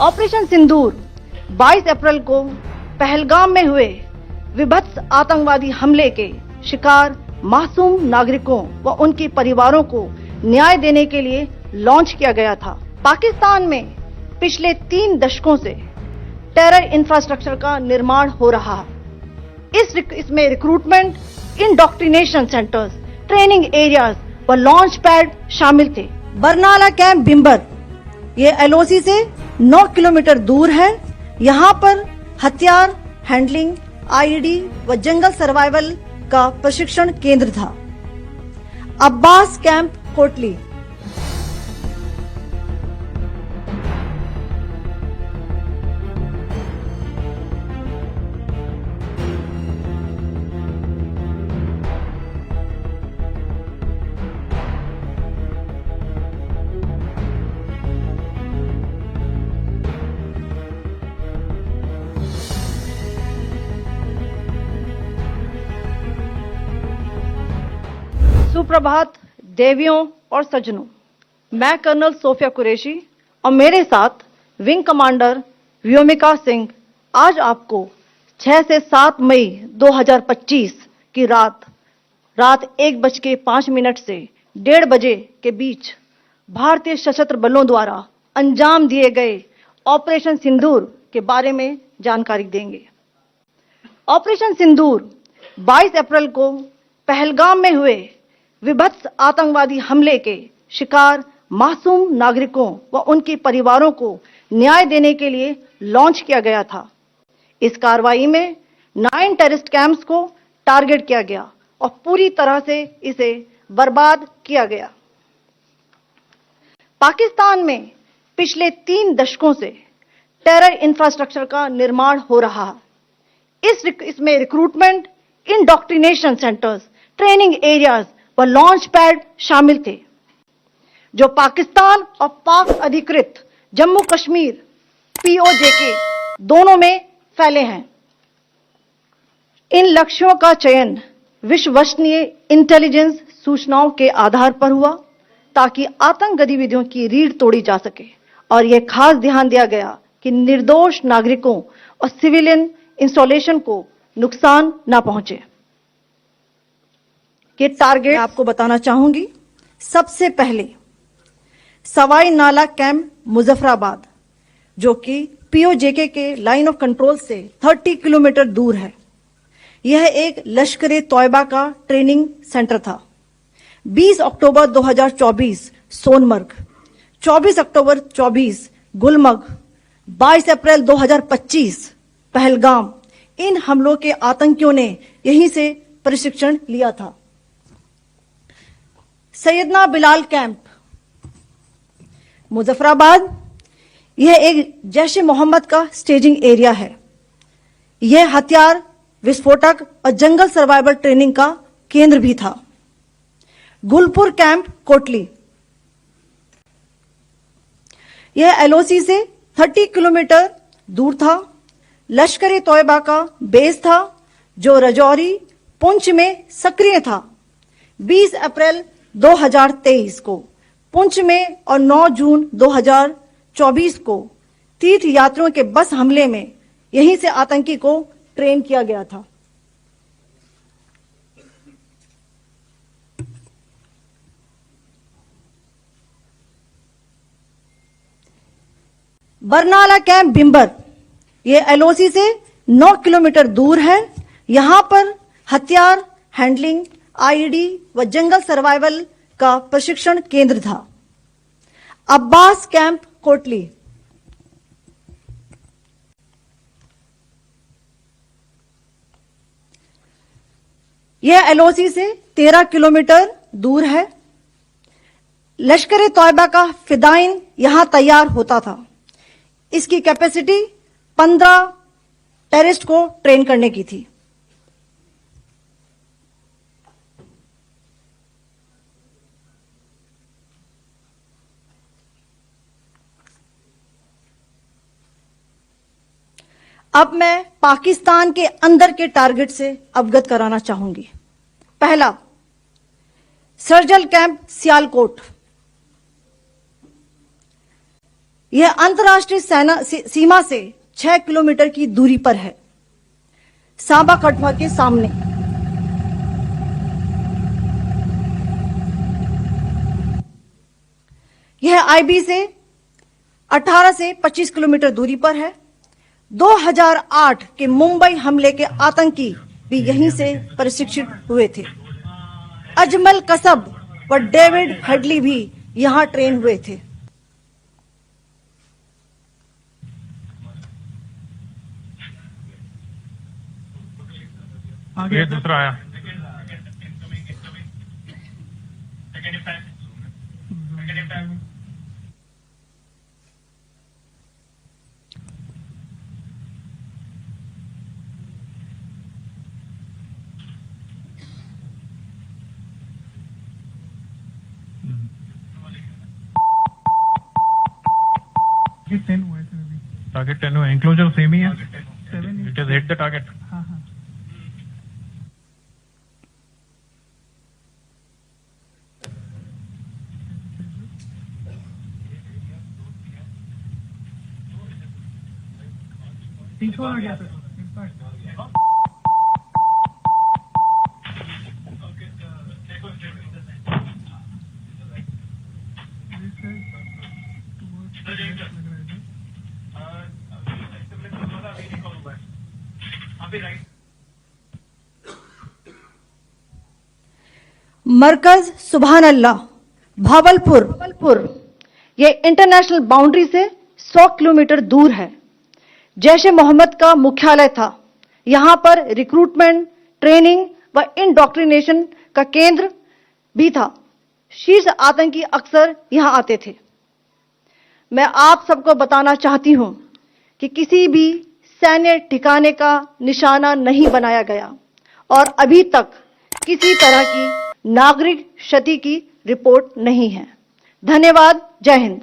Operation सिंदूर 22 अप्रैल को पहलगाम में हुए विभत्स आतंकवादी हमले के शिकार मासूम नागरिकों व उनके परिवारों को न्याय देने के लिए लॉन्च किया गया था। पाकिस्तान में पिछले 3 दशकों से टेरर इंफ्रास्ट्रक्चर का निर्माण हो रहा है। इसमें recruitment, indoctrination centres, training areas व लॉन्च पैड शामिल थे। बरनाला कैंप बिम्बर ये एलओसी से 9 किलोमीटर दूर है। यहाँ पर हथियार हैंडलिंग, आईईडी व जंगल सर्वाइवल का प्रशिक्षण केंद्र था। अब्बास कैंप कोटली सुप्रभात देवियों और सज्जनों, मैं कर्नल सोफिया कुरैशी और मेरे साथ विंग कमांडर व्योमिका सिंह आज आपको 6 से 7 मई 2025 की रात 1:05 से 1:30 बजे के बीच भारतीय सशस्त्र बलों द्वारा अंजाम दिए गए ऑपरेशन सिंदूर के बारे में जानकारी देंगे। ऑपरेशन सिंदूर 22 अप्रैल को पहलगाम में हुए विभत्स आतंकवादी हमले के शिकार मासूम नागरिकों व उनके परिवारों को न्याय देने के लिए लॉन्च किया गया था। इस कार्रवाई में 9 टेररिस्ट कैंप्स को टारगेट किया गया और पूरी तरह से इसे बर्बाद किया गया। पाकिस्तान में पिछले 3 दशकों से टेरर इंफ्रास्ट्रक्चर का निर्माण हो रहा है। इसमें recruitment, indoctrination centres, training areas व लॉन्च पैड शामिल थे, जो पाकिस्तान और पाक अधिकृत जम्मू कश्मीर पीओजेके दोनों में फैले हैं। इन लक्ष्यों का चयन विश्वसनीय इंटेलिजेंस सूचनाओं के आधार पर हुआ ताकि आतंक गतिविधियों की रीढ़ तोड़ी जा सके और यह खास ध्यान दिया गया कि निर्दोष नागरिकों और सिविलियन इंस्टॉलेशन को नुकसान न पहुंचे। ये टारगेट आपको बताना चाहूंगी। सबसे पहले सवाई नाला कैंप मुजफ्फराबाद, जो कि पीओजेके के लाइन ऑफ कंट्रोल से 30 किलोमीटर दूर है। यह एक लश्कर तौयबा का ट्रेनिंग सेंटर था। 20 अक्टूबर 2024 सोनमर्ग, 24 अक्टूबर 24 गुलमर्ग, 22 अप्रैल 2025 पहलगाम, इन हमलों के आतंकियों ने यहीं से प्रशिक्षण लिया था। सैयदना बिलाल कैंप मुजफ्फराबाद, यह एक जैश मोहम्मद का स्टेजिंग एरिया है। यह हथियार, विस्फोटक और जंगल सर्वाइवल ट्रेनिंग का केंद्र भी था। गुलपुर कैंप कोटली, यह एलओसी से 30 किलोमीटर दूर था। लश्कर तौयबा का बेस था जो रजौरी, पुंछ में सक्रिय था। 20 अप्रैल 2023 को पुंछ में और 9 जून 2024 को तीर्थ यात्रियों के बस हमले में यहीं से आतंकी को ट्रेन किया गया था। बरनाला कैंप बिम्बर ये एलओसी से 9 किलोमीटर दूर है। यहां पर हथियार हैंडलिंग, आईईडी व जंगल सर्वाइवल का प्रशिक्षण केंद्र था। अब्बास कैंप कोटली, यह एलओसी से 13 किलोमीटर दूर है। लश्कर तौयबा का फिदाइन यहां तैयार होता था। इसकी कैपेसिटी 15 टेररिस्ट को ट्रेन करने की थी। अब मैं पाकिस्तान के अंदर के टारगेट से अवगत कराना चाहूंगी। पहला, सर्जल कैंप सियालकोट, यह अंतर्राष्ट्रीय सीमा से 6 किलोमीटर की दूरी पर है, सांबा कठुआ के सामने। यह आईबी से 18 से 25 किलोमीटर दूरी पर है। 2008 के मुंबई हमले के आतंकी भी यहीं से प्रशिक्षित हुए थे। अजमल कसब व डेविड हेडली भी यहां ट्रेन हुए थे। आगे दूसरा आया। टारगेट 10 हुआ, इंक्लोजर सेम ही है। It is hit the target. आ गया सर। मरकज सुभान अल्लाह भावलपुर ये इंटरनेशनल बाउंड्री से 100 किलोमीटर दूर है। जैश ए मोहम्मद का मुख्यालय था। यहां पर रिक्रूटमेंट, ट्रेनिंग व इंडोक्ट्रिनेशन का केंद्र भी था। शीर्ष आतंकी अक्सर यहां आते थे। मैं आप सबको बताना चाहती हूं कि किसी भी सैन्य ठिकाने का निशाना नहीं बनाया गया और अभी तक किसी तरह की नागरिक क्षति की रिपोर्ट नहीं है। धन्यवाद। जय हिंद।